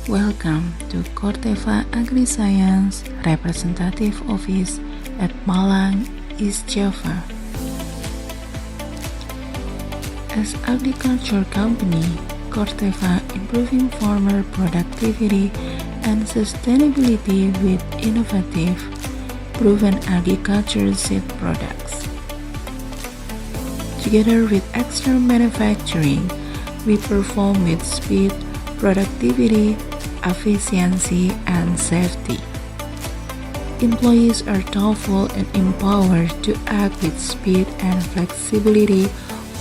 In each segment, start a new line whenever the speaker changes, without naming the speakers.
Welcome to Corteva Agri-Science Representative Office at Malang, East Java. As agriculture company, Corteva improving farmer productivity and sustainability with innovative, proven agriculture seed products. Together with external manufacturing, we perform with speed, productivity, efficiency, and safety. Employees are thoughtful and empowered to act with speed and flexibility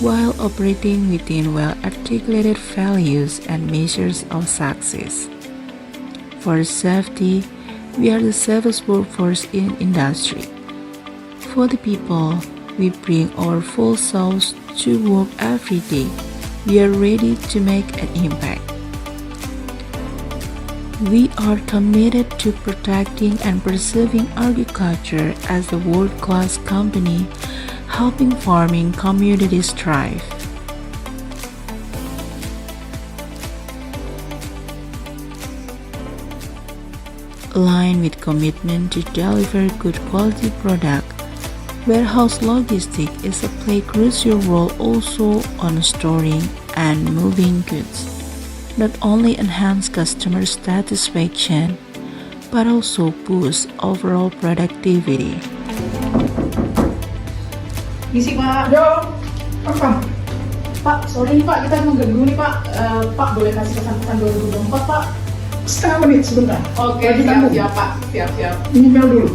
while operating within well-articulated values and measures of success. For safety, we are the safest workforce in industry. For the people, we bring our full selves to work every day. We are ready to make an impact. We are committed to protecting and preserving agriculture as a world-class company, helping farming communities thrive. Aligned with commitment to deliver good quality product, warehouse logistics is a play crucial role also on storing and moving goods. Not only enhance customer satisfaction, but also boost overall productivity.
Misi Pak.
Yo, apa?
Pak, sorry nih Pak, kita mengganggu nih Pak. Pak boleh kasih pesan-pesan 2024 Pak?
Setengah menit sebentar.
Oke,
Lagi nyambung.
siap Pak, siap.
Email dulu.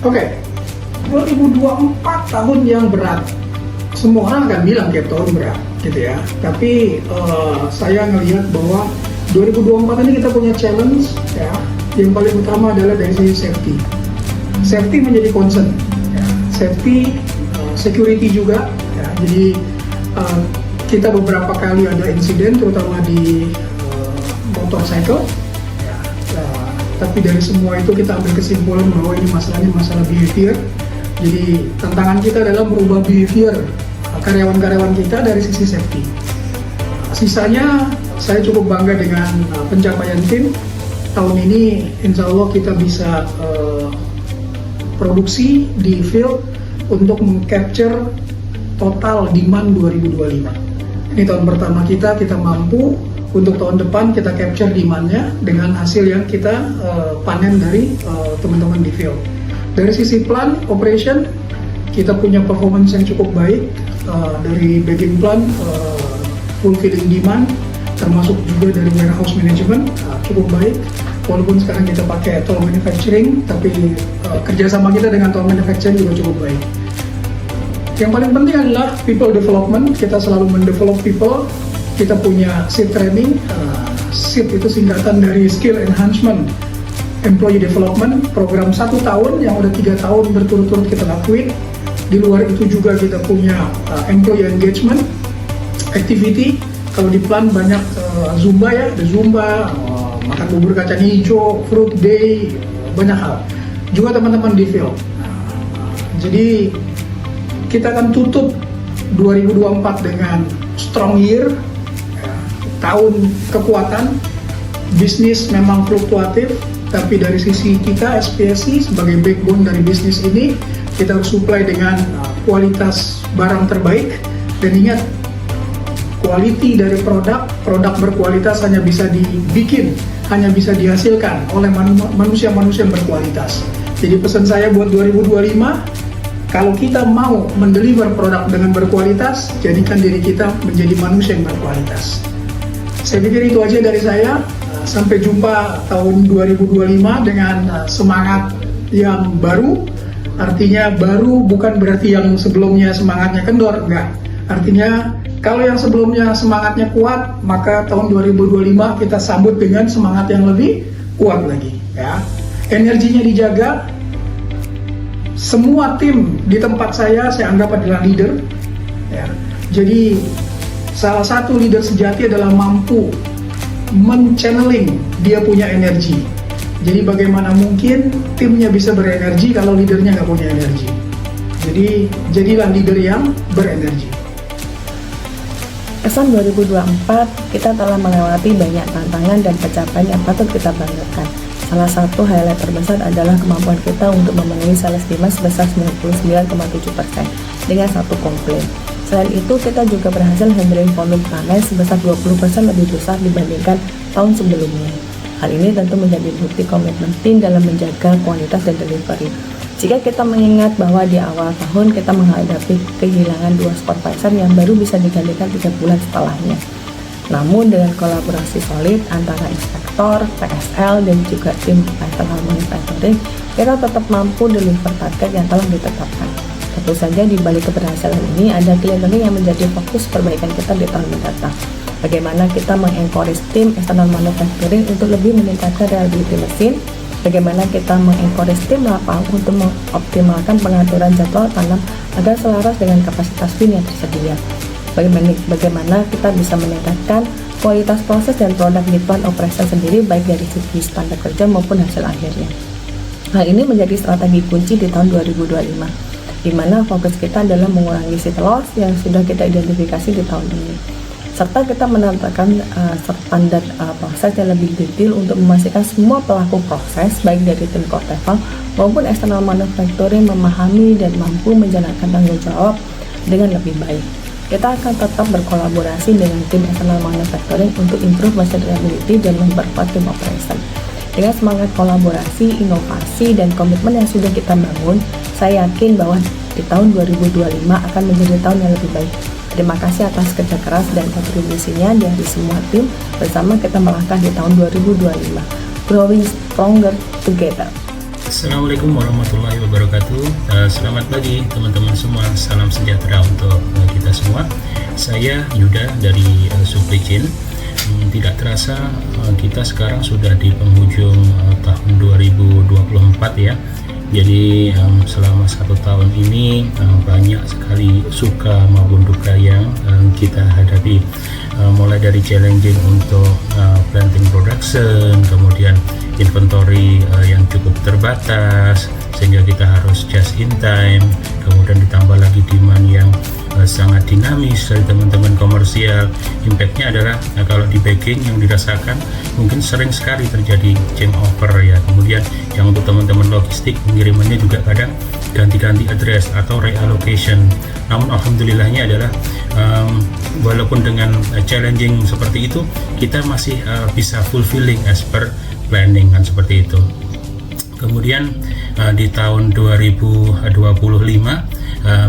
Oke, 2024 tahun yang berat. Semua orang akan bilang tiap tahun berat, gitu ya. Tapi saya ngelihat bahwa 2024 ini kita punya challenge, ya. Yang paling utama adalah dari sisi safety. Safety menjadi concern. Ya. Safety, security juga. Ya. Jadi kita beberapa kali ada insiden, terutama di motorcycle. Ya. Tapi dari semua itu kita ambil kesimpulan bahwa ini masalahnya masalah behavior. Jadi tantangan kita adalah merubah behavior karyawan-karyawan kita dari sisi safety. Sisanya saya cukup bangga dengan pencapaian tim. Tahun ini insya Allah kita bisa produksi di field untuk meng-capture total demand 2025. Ini tahun pertama kita mampu untuk tahun depan kita capture demand-nya dengan hasil yang kita panen dari teman-teman di field. Dari sisi plan operation, kita punya performance yang cukup baik dari bagging plan, fulfilling demand, termasuk juga dari warehouse management cukup baik. Walaupun sekarang kita pakai toll manufacturing, tapi kerjasama kita dengan toll manufacturing juga cukup baik. Yang paling penting adalah people development. Kita selalu mendevelop people. Kita punya SEED training. SEED itu singkatan dari skill enhancement, employee development, program 1 tahun yang udah 3 tahun berturut-turut kita lakuin. Di luar itu juga kita punya employee engagement activity. Kalau di plan banyak Zumba ya, ada Zumba, makan bubur kacang hijau, fruit day, banyak hal. Juga teman-teman di field. Jadi kita akan tutup 2024 dengan strong year, tahun kekuatan. Bisnis memang fluktuatif, tapi dari sisi kita SPSI sebagai backbone dari bisnis ini, kita harus supply dengan kualitas barang terbaik. Dan ingat, quality dari produk berkualitas hanya bisa dibikin, hanya bisa dihasilkan oleh manusia-manusia yang berkualitas. Jadi pesan saya buat 2025, kalau kita mau mendeliver produk dengan berkualitas, jadikan diri kita menjadi manusia yang berkualitas. Saya pikir itu aja dari saya. Sampai jumpa tahun 2025 dengan semangat yang baru. Artinya baru bukan berarti yang sebelumnya semangatnya kendor, enggak. Artinya kalau yang sebelumnya semangatnya kuat, maka tahun 2025 kita sambut dengan semangat yang lebih kuat lagi, ya. Energinya dijaga. Semua tim di tempat saya anggap adalah leader, ya. Jadi salah satu leader sejati adalah mampu men-channeling dia punya energi. Jadi bagaimana mungkin timnya bisa berenergi kalau leadernya nggak punya energi? Jadi jadilah leader yang berenergi.
Kesan 2024, kita telah melewati banyak tantangan dan pencapaian yang patut kita banggakan. Salah satu highlight terbesar adalah kemampuan kita untuk memenuhi sales demand sebesar 99,7% dengan satu komplain. Selain itu, kita juga berhasil handling volume panen sebesar 20% lebih besar dibandingkan tahun sebelumnya. Hal ini tentu menjadi bukti komitmen tim dalam menjaga kualitas dan delivery. Jika kita mengingat bahwa di awal tahun kita menghadapi kehilangan 2 supervisor yang baru bisa digantikan 3 bulan setelahnya. Namun dengan kolaborasi solid antara inspektor, PSL, dan juga tim internal manufacturing, kita tetap mampu deliver target yang telah ditetapkan. Tentu saja di balik keberhasilan ini ada clear learning yang menjadi fokus perbaikan kita di tahun mendatang. Bagaimana kita mengencourage tim external manufacturing untuk lebih meningkatkan reliability mesin, bagaimana kita mengencourage tim lapang untuk mengoptimalkan pengaturan jadwal tanam agar selaras dengan kapasitas bin yang tersedia. Bagaimana kita bisa meningkatkan kualitas proses dan produk di plant operation sendiri baik dari segi standar kerja maupun hasil akhirnya. Hal ini menjadi strategi kunci di tahun 2025, di mana fokus kita adalah mengurangi seat loss yang sudah kita identifikasi di tahun ini, serta kita menetapkan standar proses yang lebih detail untuk memastikan semua pelaku proses baik dari tim core level maupun external manufacturing memahami dan mampu menjalankan tanggung jawab dengan lebih baik. Kita akan tetap berkolaborasi dengan tim external manufacturing untuk improve machine reliability dan memperkuat tim operation. Dengan semangat kolaborasi, inovasi, dan komitmen yang sudah kita bangun, saya yakin bahwa di tahun 2025 akan menjadi tahun yang lebih baik. Terima kasih atas kerja keras dan kontribusinya dari semua tim. Bersama kita melangkah di tahun 2025. Growing stronger together.
Assalamualaikum warahmatullahi wabarakatuh. Selamat pagi teman-teman semua. Salam sejahtera untuk kita semua. Saya Yuda dari Supply Chain. Tidak terasa kita sekarang sudah di penghujung tahun 2024 ya. Jadi selama 1 tahun ini banyak sekali suka maupun duka yang kita hadapi, mulai dari challenging untuk planting production, kemudian inventory yang cukup terbatas sehingga kita harus just in time, kemudian ditambah lagi demand yang sangat dinamis dari teman-teman komersial. Impactnya adalah kalau di bagging yang dirasakan mungkin sering sekali terjadi change over ya. Kemudian yang untuk teman-teman logistik pengirimannya juga kadang ganti-ganti address atau reallocation. Namun alhamdulillahnya adalah walaupun dengan challenging seperti itu, kita masih bisa fulfilling as per planning kan, seperti itu. Kemudian di tahun 2025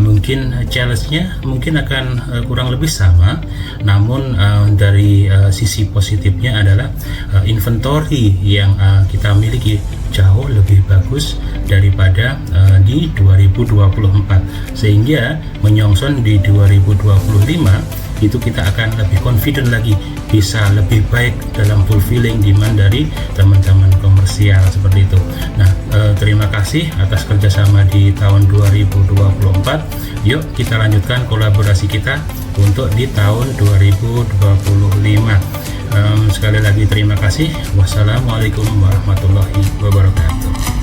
mungkin challenge-nya mungkin akan kurang lebih sama, namun dari sisi positifnya adalah inventory yang kita miliki jauh lebih bagus daripada di 2024, sehingga menyongsong di 2025 itu kita akan lebih confident lagi, bisa lebih baik dalam fulfilling demand dari teman-teman komersial seperti itu. Nah, terima kasih atas kerjasama di tahun 2024. Yuk kita lanjutkan kolaborasi kita untuk di tahun 2025. Sekali lagi terima kasih. Wassalamualaikum warahmatullahi wabarakatuh.